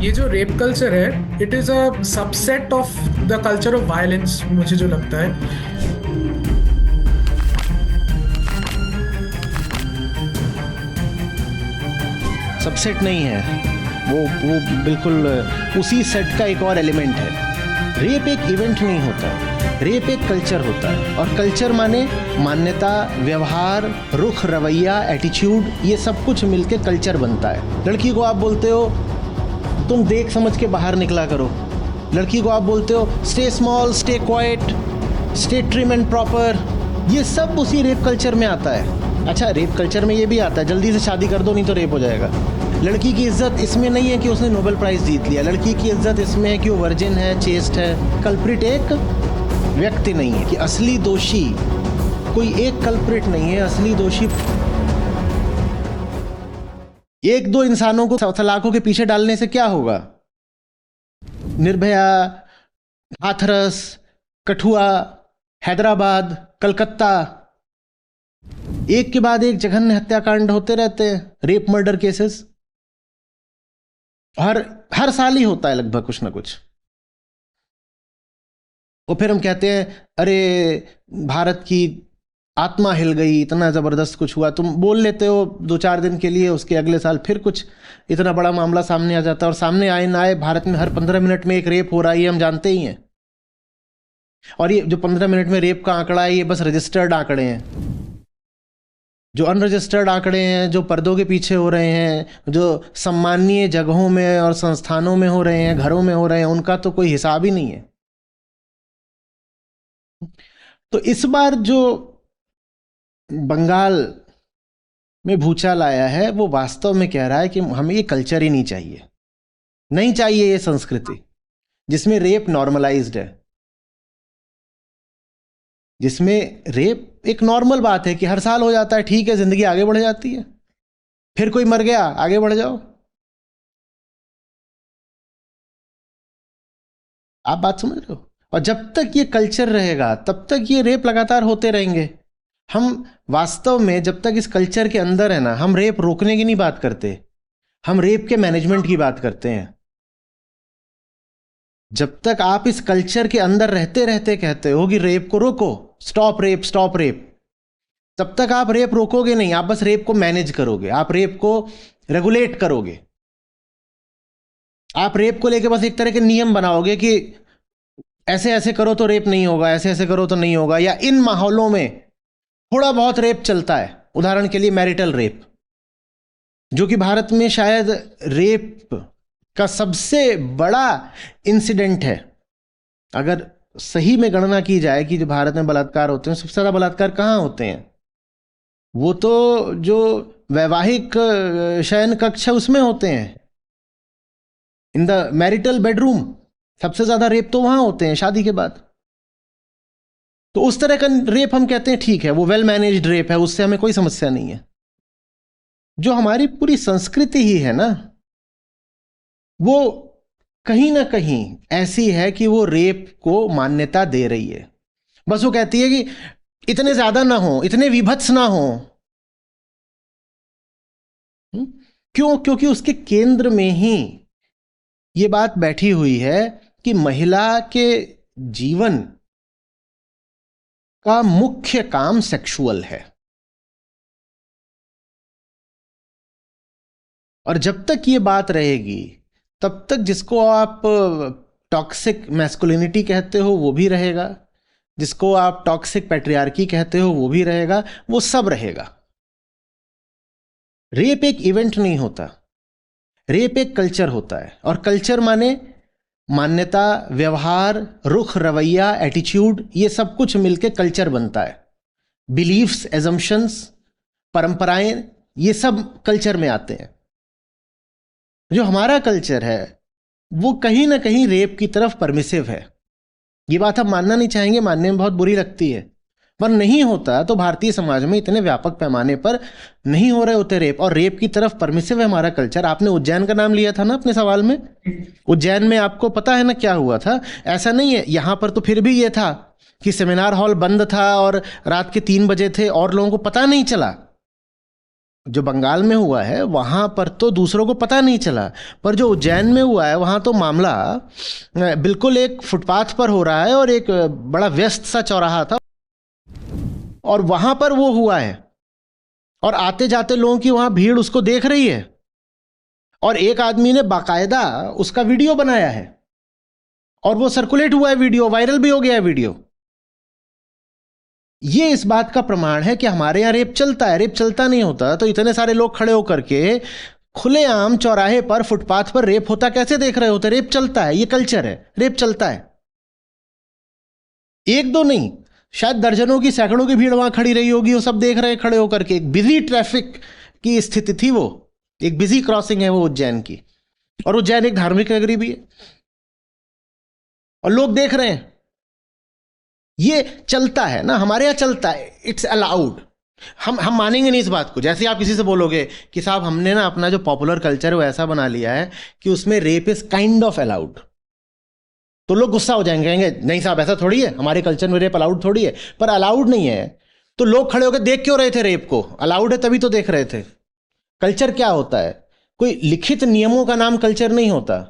ये जो rape culture है, it is a subset of the culture of violence, मुझे जो लगता है। सबसेट नहीं है वो बिल्कुल उसी सेट का एक और एलिमेंट है। रेप एक इवेंट नहीं होता, रेप एक कल्चर होता है। और कल्चर माने मान्यता, व्यवहार, रुख, रवैया, एटीट्यूड, ये सब कुछ मिलके कल्चर बनता है। लड़की को आप बोलते हो तुम देख समझ के बाहर निकला करो, लड़की को आप बोलते हो stay small, stay quiet, stay trim and proper, ये सब उसी रेप कल्चर में आता है। अच्छा, रेप कल्चर में ये भी आता है जल्दी से शादी कर दो नहीं तो रेप हो जाएगा। लड़की की इज्जत इसमें नहीं है कि उसने नोबेल प्राइज जीत लिया, लड़की की इज्जत इसमें है कि वो वर्जिन है, चेस्ट है। कल्प्रिट एक व्यक्ति नहीं है कि असली दोषी कोई एक कल्प्रिट नहीं है, असली दोषी एक दो इंसानों को सलाखों के पीछे डालने से क्या होगा। निर्भया, हाथरस, कठुआ, हैदराबाद, कलकत्ता, एक के बाद एक जघन्य हत्याकांड होते रहते हैं, रेप मर्डर केसेस हर साल ही होता है लगभग कुछ ना कुछ। और फिर हम कहते हैं अरे भारत की आत्मा हिल गई, इतना जबरदस्त कुछ हुआ। तुम बोल लेते हो 2-4 दिन के लिए, उसके अगले साल फिर कुछ इतना बड़ा मामला सामने आ जाता है। और सामने आए ना आए, भारत में हर 15 मिनट में एक रेप हो रहा है, ये हम जानते ही हैं। और ये जो 15 मिनट में रेप का आंकड़ा है, ये बस रजिस्टर्ड आंकड़े हैं। जो अनरजिस्टर्ड आंकड़े हैं, जो पर्दों के पीछे हो रहे हैं, जो सम्मानीय जगहों में और संस्थानों में हो रहे हैं, घरों में हो रहे हैं, उनका तो कोई हिसाब ही नहीं है। तो इस बार जो बंगाल में भूचाल आया है, वो वास्तव में कह रहा है कि हमें ये कल्चर ही नहीं चाहिए, नहीं चाहिए ये संस्कृति जिसमें रेप नॉर्मलाइज्ड है, जिसमें रेप एक नॉर्मल बात है कि हर साल हो जाता है, ठीक है, जिंदगी आगे बढ़ जाती है। फिर कोई मर गया, आगे बढ़ जाओ। आप बात समझ रहे हो? और जब तक ये कल्चर रहेगा तब तक ये रेप लगातार होते रहेंगे। हम वास्तव में जब तक इस कल्चर के अंदर है ना, हम रेप रोकने की नहीं बात करते, हम रेप के मैनेजमेंट की बात करते हैं। जब तक आप इस कल्चर के अंदर रहते रहते कहते हो कि रेप को रोको, स्टॉप रेप, स्टॉप रेप, तब तक आप रेप रोकोगे नहीं, आप बस रेप को मैनेज करोगे, आप रेप को रेगुलेट करोगे, आप रेप को लेके बस एक तरह के नियम बनाओगे कि ऐसे ऐसे करो तो रेप नहीं होगा, ऐसे ऐसे करो तो नहीं होगा। या इन माहौलों में थोड़ा बहुत रेप चलता है, उदाहरण के लिए मैरिटल रेप, जो कि भारत में शायद रेप का सबसे बड़ा इंसिडेंट है। अगर सही में गणना की जाए कि जो भारत में बलात्कार होते हैं, सबसे ज़्यादा बलात्कार कहाँ होते हैं, वो तो जो वैवाहिक शयन कक्ष है उसमें होते हैं, इन द मैरिटल बेडरूम। सबसे ज़्यादा रेप तो वहाँ होते हैं शादी के बाद। तो उस तरह का रेप हम कहते हैं ठीक है, वो वेल मैनेज्ड रेप है, उससे हमें कोई समस्या नहीं है। जो हमारी पूरी संस्कृति ही है ना, वो कहीं ना कहीं ऐसी है कि वो रेप को मान्यता दे रही है। बस वो कहती है कि इतने ज्यादा ना हो, इतने विभत्स ना हो। क्यों? क्योंकि उसके केंद्र में ही ये बात बैठी हुई है कि महिला के जीवन का मुख्य काम सेक्सुअल है। और जब तक ये बात रहेगी तब तक जिसको आप टॉक्सिक मैस्कुलिनिटी कहते हो वो भी रहेगा, जिसको आप टॉक्सिक पैट्रियार्की कहते हो वो भी रहेगा, वो सब रहेगा। रेप एक इवेंट नहीं होता, रेप एक कल्चर होता है। और कल्चर माने मान्यता, व्यवहार, रुख, रवैया, एटीट्यूड, ये सब कुछ मिलके कल्चर बनता है। बिलीफ्स, एजम्पशंस, परंपराएं, ये सब कल्चर में आते हैं। जो हमारा कल्चर है वो कहीं ना कहीं रेप की तरफ परमिसिव है। ये बात हम मानना नहीं चाहेंगे, मानने में बहुत बुरी लगती है, पर नहीं होता तो भारतीय समाज में इतने व्यापक पैमाने पर नहीं हो रहे होते रेप। और रेप की तरफ परमिसिव है हमारा कल्चर। आपने उज्जैन का नाम लिया था ना अपने सवाल में, उज्जैन में आपको पता है ना क्या हुआ था? ऐसा नहीं है, यहां पर तो फिर भी ये था कि सेमिनार हॉल बंद था और रात के 3 बजे थे और लोगों को पता नहीं चला। जो बंगाल में हुआ है वहां पर तो दूसरों को पता नहीं चला, पर जो उज्जैन में हुआ है वहां तो मामला बिल्कुल एक फुटपाथ पर हो रहा है और एक बड़ा व्यस्त सा चौराहा था और वहां पर वो हुआ है और आते जाते लोगों की वहां भीड़ उसको देख रही है और एक आदमी ने बाकायदा उसका वीडियो बनाया है और वो सर्कुलेट हुआ है, वीडियो वायरल भी हो गया है वीडियो। ये इस बात का प्रमाण है कि हमारे यहाँ रेप चलता है। रेप चलता नहीं होता तो इतने सारे लोग खड़े होकर के खुलेआम चौराहे पर फुटपाथ पर रेप होता कैसे देख रहे होते? रेप चलता है, ये कल्चर है, रेप चलता है। एक दो नहीं, शायद दर्जनों की सैकड़ों की भीड़ वहां खड़ी रही होगी, वो सब देख रहे खड़े होकर के। एक बिजी ट्रैफिक की स्थिति थी, वो एक बिजी क्रॉसिंग है वो उज्जैन की, और उज्जैन एक धार्मिक नगरी भी है और लोग देख रहे हैं। ये चलता है ना, हमारे यहां चलता है, इट्स अलाउड। हम मानेंगे नहीं इस बात को। जैसे आप किसी से बोलोगे कि साहब हमने ना अपना जो पॉपुलर कल्चर है वो ऐसा बना लिया है कि उसमें rape is kind of allowed, तो लोग गुस्सा हो जाएंगे, कहेंगे नहीं साहब ऐसा थोड़ी है, हमारे कल्चर में रेप अलाउड थोड़ी है। पर अलाउड नहीं है तो लोग खड़े होकर देख क्यों रहे थे रेप को? अलाउड है तभी तो देख रहे थे। कल्चर क्या होता है? कोई लिखित नियमों का नाम कल्चर नहीं होता।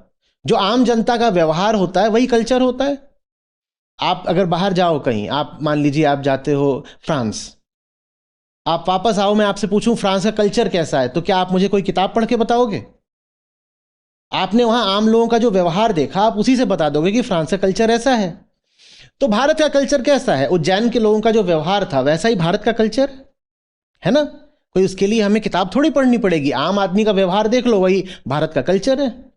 जो आम जनता का व्यवहार होता है वही कल्चर होता है। आप अगर बाहर जाओ कहीं, आप मान लीजिए आप जाते हो फ्रांस, आप वापस आओ, मैं आपसे पूछूं फ्रांस का कल्चर कैसा है, तो क्या आप मुझे कोई किताब पढ़ के बताओगे? आपने वहां आम लोगों का जो व्यवहार देखा, आप उसी से बता दोगे कि फ्रांस का कल्चर ऐसा है। तो भारत का कल्चर कैसा है? उज्जैन के लोगों का जो व्यवहार था वैसा ही भारत का कल्चर है ना। कोई उसके लिए हमें किताब थोड़ी पढ़नी पड़ेगी, आम आदमी का व्यवहार देख लो, वही भारत का कल्चर है।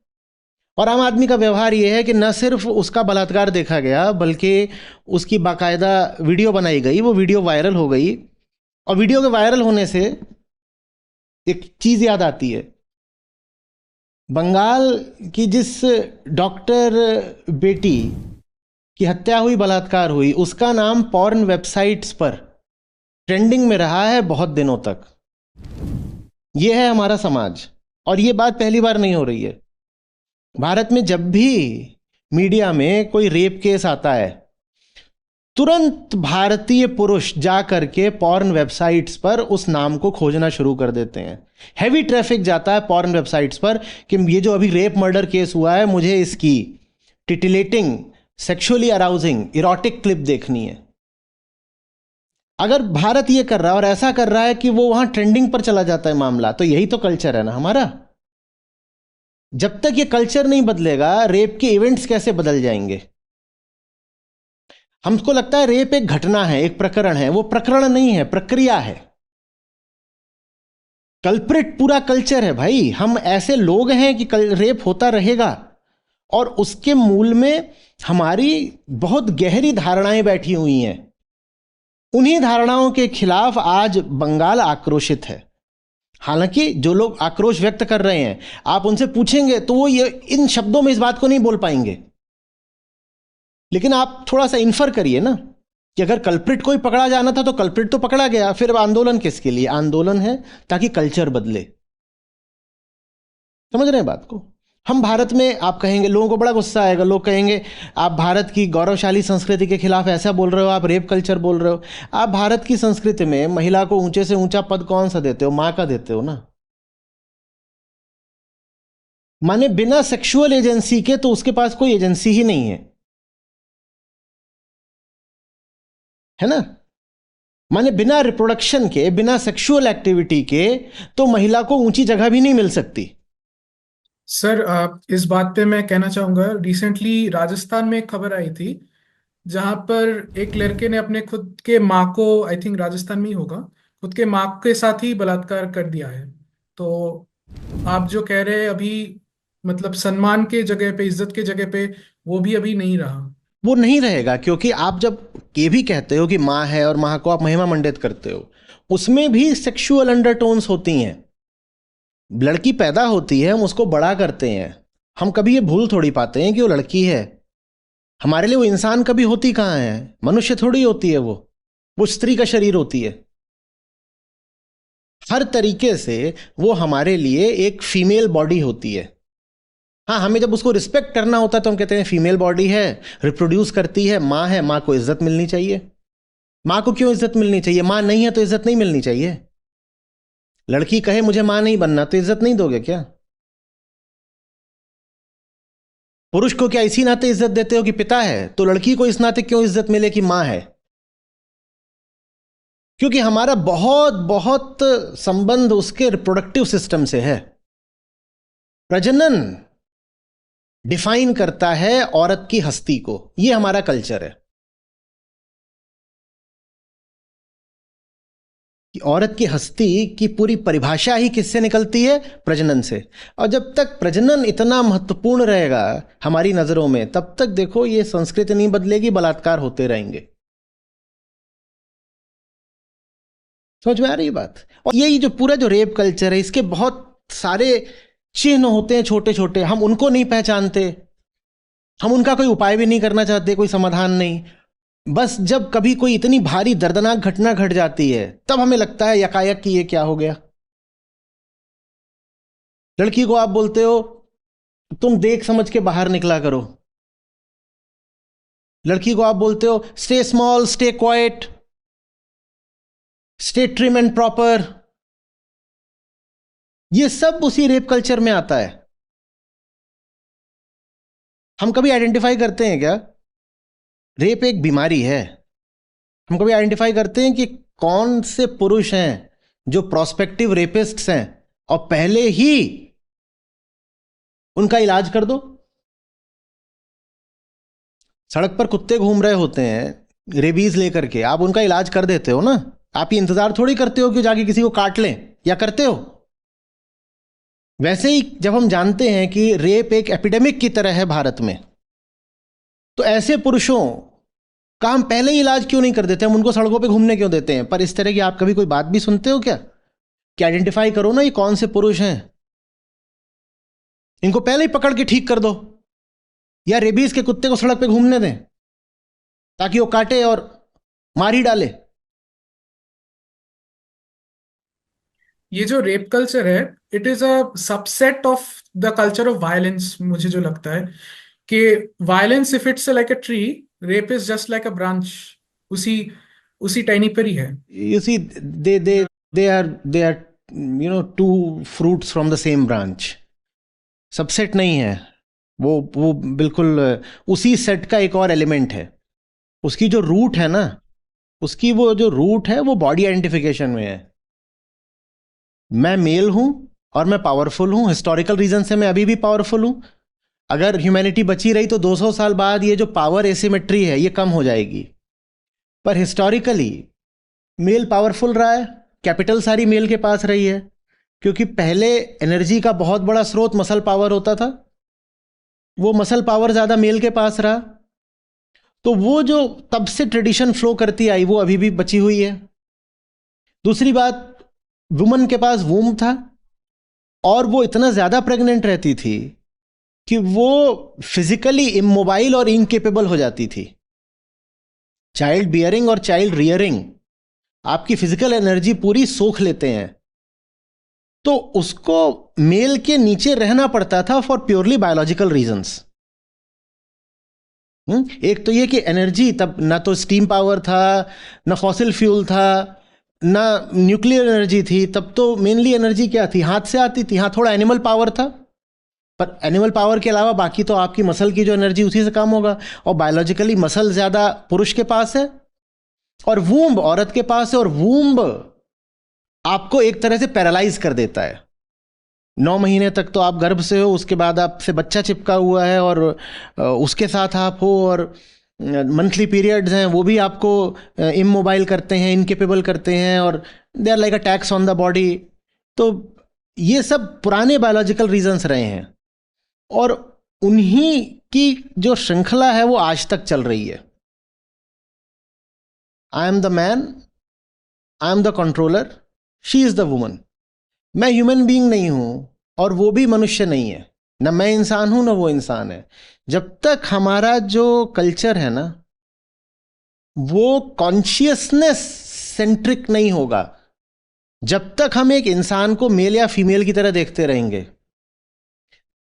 और आम आदमी का व्यवहार यह है कि न सिर्फ उसका बलात्कार देखा गया बल्कि उसकी बाकायदा वीडियो बनाई गई, वो वीडियो वायरल हो गई, और वीडियो के वायरल होने से एक चीज याद आती है। बंगाल की जिस डॉक्टर बेटी की हत्या हुई, बलात्कार हुई, उसका नाम पॉर्न वेबसाइट्स पर ट्रेंडिंग में रहा है बहुत दिनों तक। यह है हमारा समाज, और यह बात पहली बार नहीं हो रही है। भारत में जब भी मीडिया में कोई रेप केस आता है, तुरंत भारतीय पुरुष जा करके पॉर्न वेबसाइट्स पर उस नाम को खोजना शुरू कर देते हैं। हैवी ट्रैफिक जाता है पॉर्न वेबसाइट्स पर कि ये जो अभी रेप मर्डर केस हुआ है, मुझे इसकी टिटिलेटिंग, सेक्सुअली अराउजिंग, इरोटिक क्लिप देखनी है। अगर भारत ये कर रहा है और ऐसा कर रहा है कि वो वहां ट्रेंडिंग पर चला जाता है मामला, तो यही तो कल्चर है ना हमारा। जब तक ये कल्चर नहीं बदलेगा, रेप के इवेंट्स कैसे बदल जाएंगे? हमको लगता है रेप एक घटना है, एक प्रकरण है। वो प्रकरण नहीं है, प्रक्रिया है। कल्प्रिट पूरा कल्चर है भाई। हम ऐसे लोग हैं कि रेप होता रहेगा, और उसके मूल में हमारी बहुत गहरी धारणाएं बैठी हुई हैं। उन्हीं धारणाओं के खिलाफ आज बंगाल आक्रोशित है। हालांकि जो लोग आक्रोश व्यक्त कर रहे हैं, आप उनसे पूछेंगे तो वो ये इन शब्दों में इस बात को नहीं बोल पाएंगे, लेकिन आप थोड़ा सा इन्फर करिए ना कि अगर कल्प्रिट कोई पकड़ा जाना था तो कल्प्रिट तो पकड़ा गया, फिर अब आंदोलन किसके लिए? आंदोलन है ताकि कल्चर बदले। समझ रहे हैं बात को? हम भारत में, आप कहेंगे, लोगों को बड़ा गुस्सा आएगा, लोग कहेंगे आप भारत की गौरवशाली संस्कृति के खिलाफ ऐसा बोल रहे हो, आप रेप कल्चर बोल रहे हो। आप भारत की संस्कृति में महिला को ऊंचे से ऊंचा पद कौन सा देते हो? मां का देते हो ना। माने बिना सेक्सुअल एजेंसी के तो उसके पास कोई एजेंसी ही नहीं है ना। माने बिना रिप्रोडक्शन के, बिना सेक्सुअल एक्टिविटी के तो महिला को ऊंची जगह भी नहीं मिल सकती। सर, इस बात पे मैं कहना चाहूंगा, रिसेंटली राजस्थान में एक खबर आई थी जहां पर एक लड़के ने अपने खुद के माँ को, आई थिंक राजस्थान में ही होगा, खुद के माँ के साथ ही बलात्कार कर दिया है। तो आप जो कह रहे हैं अभी, मतलब सम्मान के जगह पे, इज्जत के जगह पे, वो भी अभी नहीं रहा। वो नहीं रहेगा, क्योंकि आप जब ये भी कहते हो कि माँ है और माँ को आप महिमा मंडित करते हो, उसमें भी सेक्सुअल अंडरटोन्स होती हैं। लड़की पैदा होती है, हम उसको बड़ा करते हैं, हम कभी ये भूल थोड़ी पाते हैं कि वो लड़की है। हमारे लिए वो इंसान कभी होती कहाँ है? मनुष्य थोड़ी होती है वो स्त्री का शरीर होती है। हर तरीके से वो हमारे लिए एक फीमेल बॉडी होती है। हाँ, हमें जब उसको रिस्पेक्ट करना होता है तो हम कहते हैं फीमेल बॉडी है, रिप्रोड्यूस करती है, माँ है, माँ को इज्जत मिलनी चाहिए। माँ को क्यों इज्जत मिलनी चाहिए? माँ नहीं है तो इज्जत नहीं मिलनी चाहिए। लड़की कहे मुझे मां नहीं बनना, तो इज्जत नहीं दोगे क्या? पुरुष को क्या इसी नाते इज्जत देते हो कि पिता है, तो लड़की को इस नाते क्यों इज्जत मिले कि मां है? क्योंकि हमारा बहुत बहुत संबंध उसके रिप्रोडक्टिव सिस्टम से है। प्रजनन डिफाइन करता है औरत की हस्ती को, यह हमारा कल्चर है कि औरत की हस्ती की पूरी परिभाषा ही किससे निकलती है? प्रजनन से। और जब तक प्रजनन इतना महत्वपूर्ण रहेगा हमारी नजरों में, तब तक देखो ये संस्कृति नहीं बदलेगी, बलात्कार होते रहेंगे। समझ में आ रही बात? और यही जो पूरा जो रेप कल्चर है, इसके बहुत सारे चिन्ह होते हैं छोटे छोटे, हम उनको नहीं पहचानते, हम उनका कोई उपाय भी नहीं करना चाहते, कोई समाधान नहीं। बस जब कभी कोई इतनी भारी दर्दनाक घटना घट जाती है, तब हमें लगता है यकायक कि ये क्या हो गया। लड़की को आप बोलते हो तुम देख समझ के बाहर निकला करो, लड़की को आप बोलते हो stay small, stay quiet, stay trim and proper. ये सब उसी रेप कल्चर में आता है। हम कभी आइडेंटिफाई करते हैं क्या? रेप एक बीमारी है। हम कभी आइडेंटिफाई करते हैं कि कौन से पुरुष हैं जो प्रोस्पेक्टिव रेपिस्ट्स हैं, और पहले ही उनका इलाज कर दो? सड़क पर कुत्ते घूम रहे होते हैं रेबीज लेकर के, आप उनका इलाज कर देते हो ना? आप ये इंतजार थोड़ी करते हो कि जाके किसी को काट लें, या करते हो? वैसे ही जब हम जानते हैं कि रेप एक एपिडेमिक की तरह है भारत में, तो ऐसे पुरुषों का हम पहले ही इलाज क्यों नहीं कर देते? हम उनको सड़कों पे घूमने क्यों देते हैं? पर इस तरह की आप कभी कोई बात भी सुनते हो क्या कि आइडेंटिफाई करो ना ये कौन से पुरुष हैं, इनको पहले ही पकड़ के ठीक कर दो, या रेबीज के कुत्ते को सड़क पे घूमने दें ताकि वो काटे और मार ही डाले? ये जो रेप कल्चर है, it is a subset of the culture of violence. मुझे जो लगता है कि violence if it's like a tree, rape is just like a branch, उसी उसी टहनी पर ही है। You see, they are two fruits from the same branch. Subset नहीं है वो बिल्कुल उसी सेट का एक और एलिमेंट है। उसकी जो रूट है ना, उसकी वो जो रूट है वो बॉडी आइडेंटिफिकेशन में है। मैं मेल हूं और मैं पावरफुल हूं, हिस्टोरिकल रीजन से मैं अभी भी पावरफुल हूं। अगर ह्यूमैनिटी बची रही तो 200 साल बाद ये जो पावर एसिमेट्री है ये कम हो जाएगी। पर हिस्टोरिकली मेल पावरफुल रहा है, कैपिटल सारी मेल के पास रही है, क्योंकि पहले एनर्जी का बहुत बड़ा स्रोत मसल पावर होता था, वो मसल पावर ज्यादा मेल के पास रहा, तो वो जो तब से ट्रेडिशन फ्लो करती आई वो अभी भी बची हुई है। दूसरी बात, वुमन के पास वूम था, और वो इतना ज्यादा प्रेग्नेंट रहती थी कि वो फिजिकली इमोबाइल और इनकेपेबल हो जाती थी। चाइल्ड बियरिंग और चाइल्ड रियरिंग आपकी फिजिकल एनर्जी पूरी सोख लेते हैं, तो उसको मेल के नीचे रहना पड़ता था फॉर प्योरली बायोलॉजिकल रीजंस। एक तो ये कि एनर्जी तब ना तो स्टीम पावर था, ना फॉसिल फ्यूल था, ना न्यूक्लियर एनर्जी थी। तब तो मेनली एनर्जी क्या थी? हाथ से आती थी। हाँ, थोड़ा एनिमल पावर था, पर एनिमल पावर के अलावा बाकी तो आपकी मसल की जो एनर्जी उसी से काम होगा। और बायोलॉजिकली मसल ज्यादा पुरुष के पास है और वूम्ब औरत के पास है, और वूम्ब आपको एक तरह से पैरालाइज कर देता है। 9 महीने तक तो आप गर्भ से हो, उसके बाद आपसे बच्चा चिपका हुआ है और उसके साथ आप हो, और मंथली पीरियड्स हैं वो भी आपको इमोबाइल करते हैं, इनकेपेबल करते हैं, और they are like a tax on the body. तो ये सब पुराने बायोलॉजिकल रीजंस रहे हैं, और उन्हीं की जो श्रृंखला है वो आज तक चल रही है। I am the man, I am the controller, she is the woman. मैं ह्यूमन बीइंग नहीं हूं और वो भी मनुष्य नहीं है, ना मैं इंसान हूं ना वो इंसान है। जब तक हमारा जो कल्चर है ना वो कॉन्शियसनेस सेंट्रिक नहीं होगा, जब तक हम एक इंसान को मेल या फीमेल की तरह देखते रहेंगे,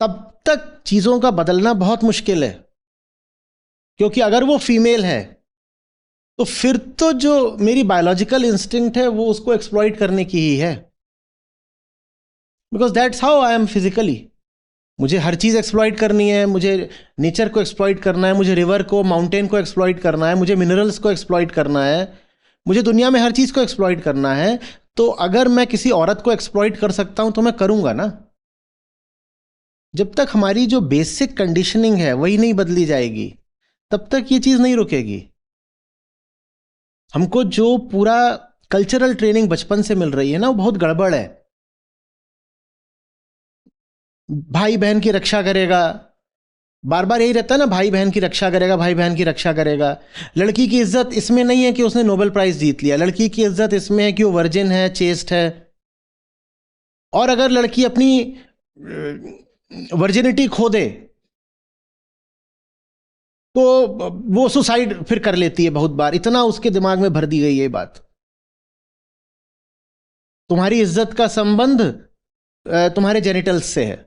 तब तक चीजों का बदलना बहुत मुश्किल है। क्योंकि अगर वो फीमेल है तो फिर तो जो मेरी बायोलॉजिकल इंस्टिंक्ट है वो उसको एक्सप्लॉइट करने की ही है। Because that's how I am physically. मुझे हर चीज़ एक्सप्लॉइट करनी है, मुझे नेचर को एक्सप्लॉइट करना है, मुझे रिवर को, माउंटेन को एक्सप्लॉइट करना है, मुझे मिनरल्स को एक्सप्लॉइट करना है, मुझे दुनिया में हर चीज़ को एक्सप्लॉइट करना है। तो अगर मैं किसी औरत को एक्सप्लॉइट कर सकता हूं तो मैं करूंगा ना। जब तक हमारी जो बेसिक कंडीशनिंग है वही नहीं बदली जाएगी, तब तक ये चीज़ नहीं रुकेगी। हमको जो पूरा कल्चरल ट्रेनिंग बचपन से मिल रही है ना, वो बहुत गड़बड़ है। भाई बहन की रक्षा करेगा, बार बार यही रहता है ना, भाई बहन की रक्षा करेगा, भाई बहन की रक्षा करेगा। लड़की की इज्जत इसमें नहीं है कि उसने नोबेल प्राइज जीत लिया, लड़की की इज्जत इसमें है कि वो वर्जिन है, चेस्ट है। और अगर लड़की अपनी वर्जिनिटी खो दे तो वो सुसाइड फिर कर लेती है बहुत बार। इतना उसके दिमाग में भर दी गई है ये बात। तुम्हारी इज्जत का संबंध तुम्हारे जेनिटल्स से है।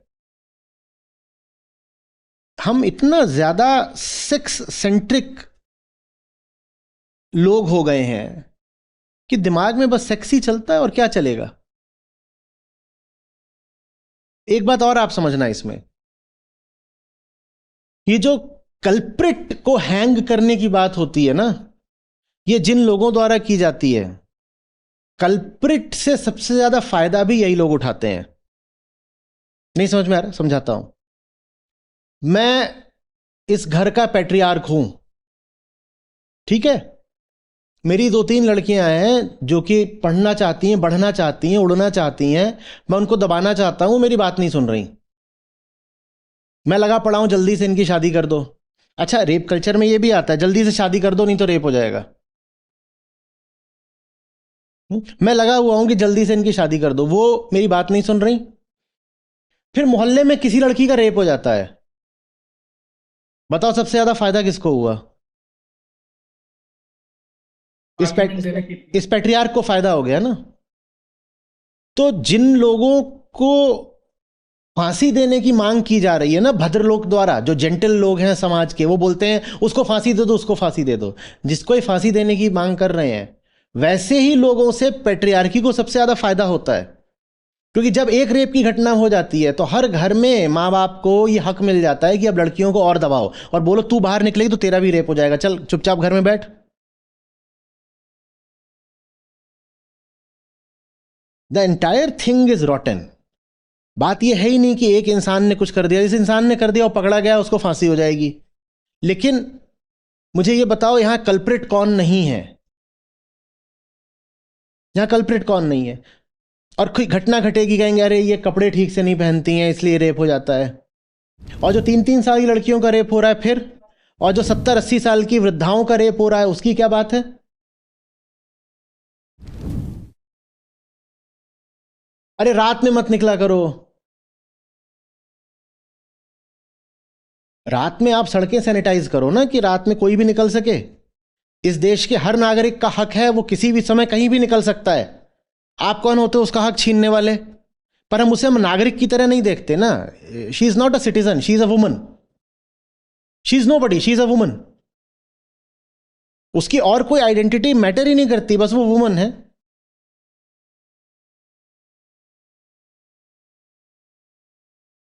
हम इतना ज्यादा सेक्स सेंट्रिक लोग हो गए हैं कि दिमाग में बस सेक्स ही चलता है, और क्या चलेगा। एक बात और आप समझना इसमें, ये जो कल्प्रिट को हैंग करने की बात होती है ना, ये जिन लोगों द्वारा की जाती है, कल्प्रिट से सबसे ज्यादा फायदा भी यही लोग उठाते हैं। नहीं समझ में आ रहा? समझाता हूं। मैं इस घर का पैट्रियार्क हूं, ठीक है। मेरी दो तीन लड़कियां हैं जो कि पढ़ना चाहती हैं, बढ़ना चाहती हैं, उड़ना चाहती हैं। मैं उनको दबाना चाहता हूं, मेरी बात नहीं सुन रही। मैं लगा पड़ा हूं जल्दी से इनकी शादी कर दो। अच्छा, रेप कल्चर में ये भी आता है, जल्दी से शादी कर दो नहीं तो रेप हो जाएगा। मैं लगा हुआ हूं कि जल्दी से इनकी शादी कर दो, वो मेरी बात नहीं सुन रही। फिर मोहल्ले में किसी लड़की का रेप हो जाता है, बताओ सबसे ज्यादा फायदा किसको हुआ? इस आर्ग्यूमेंट पैट देने की। इस पैट्रियार्क को फायदा हो गया ना। तो जिन लोगों को फांसी देने की मांग की जा रही है ना भद्रलोक द्वारा, जो जेंटल लोग हैं समाज के, वो बोलते हैं उसको फांसी दे दो, उसको फांसी दे दो। जिसको ही फांसी देने की मांग कर रहे हैं, वैसे ही लोगों से पैट्रियार्की को सबसे ज्यादा फायदा होता है। क्योंकि जब एक रेप की घटना हो जाती है तो हर घर में माँ बाप को ये हक मिल जाता है कि अब लड़कियों को और दबाओ और बोलो तू बाहर निकलेगी तो तेरा भी रेप हो जाएगा, चल चुपचाप घर में बैठ। The entire thing is रॉटन। बात यह है ही नहीं कि एक इंसान ने कुछ कर दिया, जिस इंसान ने कर दिया वो पकड़ा गया, उसको फांसी हो जाएगी। लेकिन मुझे ये बताओ, यहां कल्प्रिट कौन नहीं है? यहां कल्प्रिट कौन नहीं है? और कोई घटना घटेगी, कहेंगे अरे ये कपड़े ठीक से नहीं पहनती हैं इसलिए रेप हो जाता है। और जो 3-3 साल की लड़कियों का रेप हो रहा है फिर, और जो 70-80 साल की वृद्धाओं का रेप हो रहा है, उसकी क्या बात है? अरे रात में मत निकला करो। रात में आप सड़कें सैनिटाइज करो ना, कि रात में कोई भी निकल सके। इस देश के हर नागरिक का हक है, वो किसी भी समय कहीं भी निकल सकता है। आप कौन होते हो उसका हक छीनने वाले? पर हम नागरिक की तरह नहीं देखते ना। She is not a citizen, she is a woman. She is nobody, she is a woman. उसकी और कोई आइडेंटिटी मैटर ही नहीं करती, बस वो वुमन है।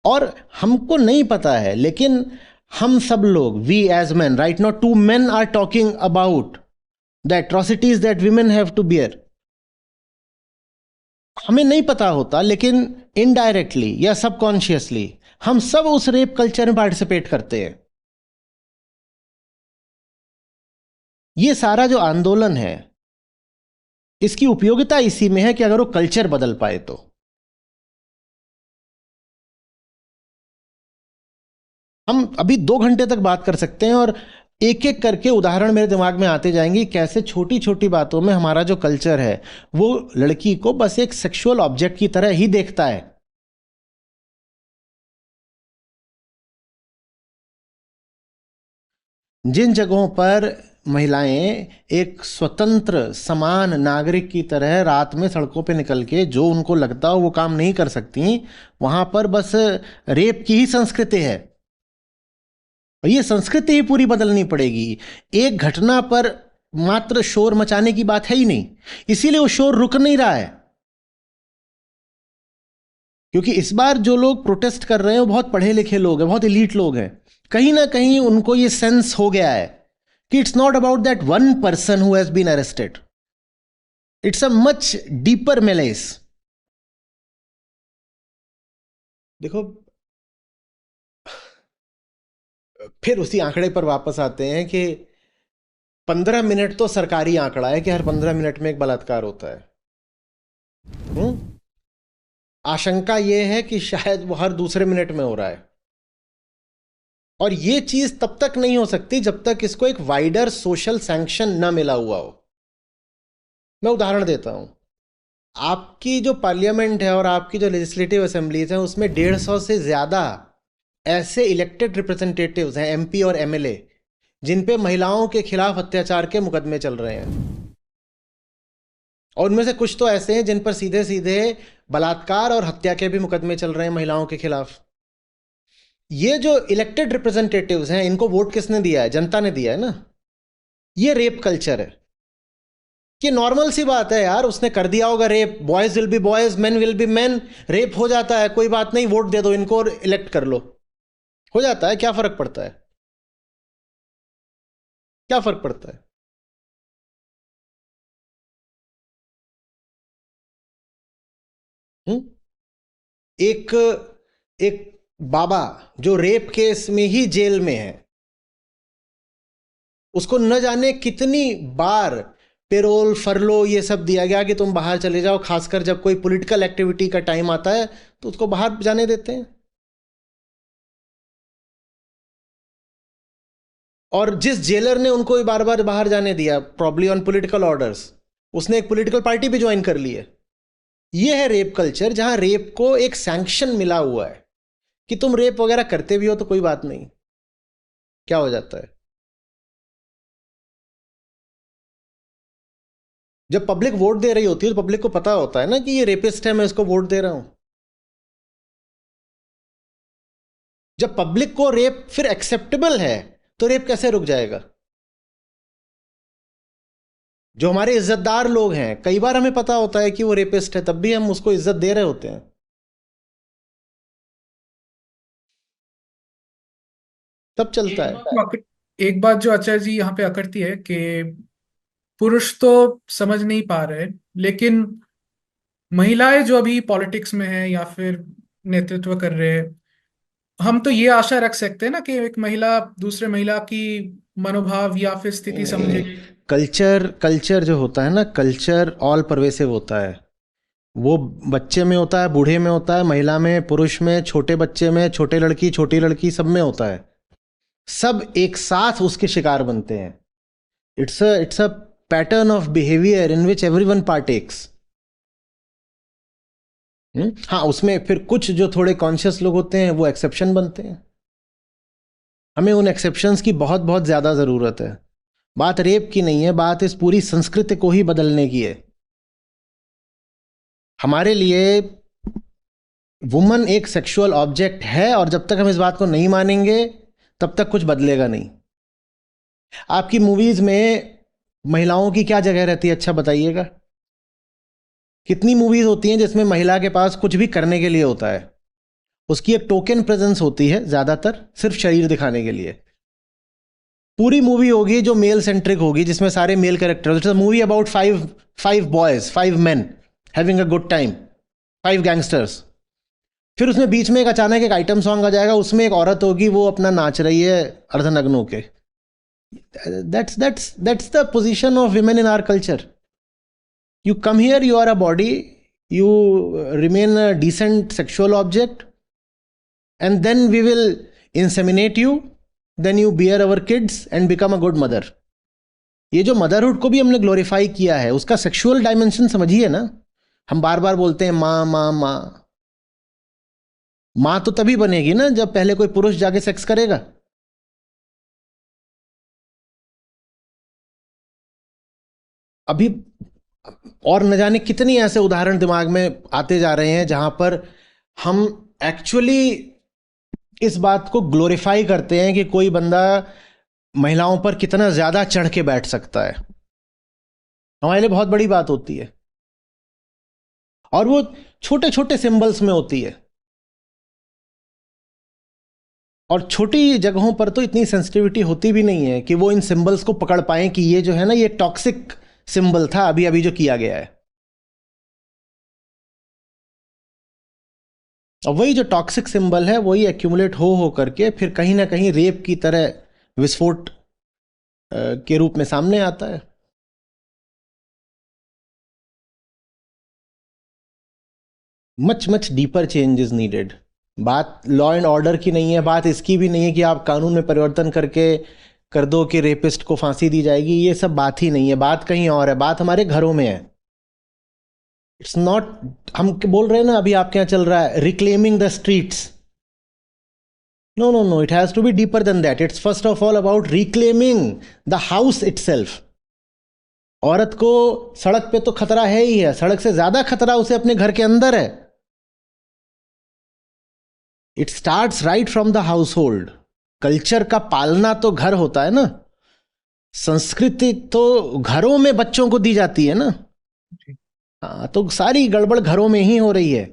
और हमको नहीं पता है, लेकिन हम सब लोग, we as man, right now 2 men are talking about the atrocities that women have to bear. हमें नहीं पता होता, लेकिन इनडायरेक्टली या सबकॉन्शियसली हम सब उस रेप कल्चर में पार्टिसिपेट करते हैं। ये सारा जो आंदोलन है, इसकी उपयोगिता इसी में है कि अगर वो कल्चर बदल पाए तो। हम अभी 2 घंटे तक बात कर सकते हैं और एक एक करके उदाहरण मेरे दिमाग में आते जाएंगे, कैसे छोटी छोटी बातों में हमारा जो कल्चर है वो लड़की को बस एक सेक्सुअल ऑब्जेक्ट की तरह ही देखता है। जिन जगहों पर महिलाएं एक स्वतंत्र समान नागरिक की तरह रात में सड़कों पे निकल के जो उनको लगता हो वो काम नहीं कर सकती, वहां पर बस रेप की ही संस्कृति है। और ये संस्कृति ही पूरी बदलनी पड़ेगी। एक घटना पर मात्र शोर मचाने की बात है ही नहीं, इसीलिए वो शोर रुक नहीं रहा है। क्योंकि इस बार जो लोग प्रोटेस्ट कर रहे हैं वो बहुत पढ़े लिखे लोग हैं, बहुत इलीट लोग हैं। कहीं ना कहीं उनको ये सेंस हो गया है कि it's not about that one person who has been arrested, it's a much deeper malaise. देखो, फिर उसी आंकड़े पर वापस आते हैं कि 15 मिनट तो सरकारी आंकड़ा है कि हर 15 मिनट में एक बलात्कार होता है। हम्म? आशंका यह है कि शायद वो हर दूसरे मिनट में हो रहा है। और ये चीज तब तक नहीं हो सकती जब तक इसको एक वाइडर सोशल सैंक्शन न मिला हुआ हो। मैं उदाहरण देता हूं। आपकी जो पार्लियामेंट है और आपकी जो लेजिस्लेटिव असेंबलीज हैं उसमें 150 से ज्यादा ऐसे इलेक्टेड रिप्रेजेंटेटिव्स हैं, एमपी और एमएलए, जिन पे महिलाओं के खिलाफ अत्याचार के मुकदमे चल रहे हैं। और उनमें से कुछ तो ऐसे हैं जिन पर सीधे सीधे बलात्कार और हत्या के भी मुकदमे चल रहे हैं महिलाओं के खिलाफ। ये जो इलेक्टेड रिप्रेजेंटेटिव्स हैं इनको वोट किसने दिया है? जनता ने दिया है ना। ये रेप कल्चर है कि नॉर्मल सी बात है यार, उसने कर दिया होगा rape, boys will be boys, men will be main, rape हो जाता है, कोई बात नहीं, वोट दे दो इनको और इलेक्ट कर लो, हो जाता है, क्या फर्क पड़ता है? क्या फर्क पड़ता है? हुँ? एक एक बाबा जो रेप केस में ही जेल में है, उसको न जाने कितनी बार पेरोल, फरलो ये सब दिया गया कि तुम बाहर चले जाओ, खासकर जब कोई पॉलिटिकल एक्टिविटी का टाइम आता है तो उसको बाहर जाने देते हैं। और जिस जेलर ने उनको भी बार बार बाहर जाने दिया, प्रॉब्ली ऑन पॉलिटिकल ऑर्डर्स, उसने एक पॉलिटिकल पार्टी भी ज्वाइन कर ली है। ये है रेप कल्चर, जहां रेप को एक सैंक्शन मिला हुआ है कि तुम रेप वगैरह करते भी हो तो कोई बात नहीं, क्या हो जाता है। जब पब्लिक वोट दे रही होती है तो पब्लिक को पता होता है ना कि ये रेपिस्ट है, मैं इसको वोट दे रहा हूं। जब पब्लिक को रेप फिर एक्सेप्टेबल है तो रेप कैसे रुक जाएगा? जो हमारे इज्जतदार लोग हैं, कई बार हमें पता होता है कि वो रेपिस्ट है, तब भी हम उसको इज्जत दे रहे होते हैं, तब चलता है। एक बात जो आचार्य जी यहाँ पे अकड़ती है कि पुरुष तो समझ नहीं पा रहे, लेकिन महिलाएं जो अभी पॉलिटिक्स में है या फिर नेतृत्व कर रहे हैं, हम तो ये आशा रख सकते हैं ना कि एक महिला दूसरे महिला की मनोभाव या फिर स्थिति समझे। कल्चर कल्चर जो होता है ना, कल्चर ऑल परवेसिव होता है। वो बच्चे में होता है, बूढ़े में होता है, महिला में, पुरुष में, छोटे बच्चे में, छोटे लड़की, छोटी लड़की, सब में होता है। सब एक साथ उसके शिकार बनते हैं। It's a pattern of behaviour in which everyone Partex. हाँ, उसमें फिर कुछ जो थोड़े कॉन्शियस लोग होते हैं वो एक्सेप्शन बनते हैं। हमें उन एक्सेप्शंस की बहुत बहुत ज़्यादा ज़रूरत है। बात रेप की नहीं है, बात इस पूरी संस्कृति को ही बदलने की है। हमारे लिए वुमन एक सेक्सुअल ऑब्जेक्ट है, और जब तक हम इस बात को नहीं मानेंगे तब तक कुछ बदलेगा नहीं। आपकी मूवीज में महिलाओं की क्या जगह रहती है, अच्छा बताइएगा। कितनी मूवीज होती हैं जिसमें महिला के पास कुछ भी करने के लिए होता है, उसकी एक टोकन प्रेजेंस होती है, ज्यादातर सिर्फ शरीर दिखाने के लिए। पूरी मूवी होगी जो मेल सेंट्रिक होगी, जिसमें सारे male characters, movie about five boys, 5 men having a good time, 5 gangsters. फिर उसमें बीच में एक अचानक एक आइटम सॉन्ग आ जाएगा, उसमें एक औरत होगी, वो अपना नाच रही है अर्धनग्न होके। that's the position of women in our culture. You come here, you are a body, you remain a decent sexual object, and then we will inseminate you, then you bear our kids and become a good mother. ये जो motherhood को भी हमने glorify किया है, उसका sexual dimension समझिए ना। हम बार बार बोलते हैं माँ माँ माँ। माँ तो तभी बनेगी ना जब पहले कोई पुरुष जाके सेक्स करेगा। अभी और न जाने कितनी ऐसे उदाहरण दिमाग में आते जा रहे हैं जहां पर हम एक्चुअली इस बात को ग्लोरीफाई करते हैं कि कोई बंदा महिलाओं पर कितना ज्यादा चढ़ के बैठ सकता है। हमारे लिए बहुत बड़ी बात होती है, और वो छोटे छोटे सिंबल्स में होती है। और छोटी जगहों पर तो इतनी सेंसिटिविटी होती भी नहीं है कि वो इन सिंबल्स को पकड़ पाएं कि ये जो है ना, ये टॉक्सिक सिंबल था अभी अभी जो किया गया है। और वही जो टॉक्सिक सिंबल है वही एक्यूमुलेट हो करके फिर कहीं ना कहीं रेप की तरह विस्फोट के रूप में सामने आता है। Much much deeper change is needed. बात लॉ एंड ऑर्डर की नहीं है, बात इसकी भी नहीं है कि आप कानून में परिवर्तन करके कर दो कि रेपिस्ट को फांसी दी जाएगी, ये सब बात ही नहीं है। बात कहीं और है, बात हमारे घरों में है। इट्स नॉट, हम बोल रहे हैं ना अभी आपके यहाँ चल रहा है reclaiming the streets. No no no, it has to be deeper than that. It's first of all about reclaiming the house itself. औरत को सड़क पे तो खतरा है ही है, सड़क से ज्यादा खतरा उसे अपने घर के अंदर है। It starts right from the house hold. Culture का पालना तो घर होता है ना, संस्कृति तो घरों में बच्चों को दी जाती है ना। जी। हाँ, तो सारी गड़बड़ घरों में ही हो रही है।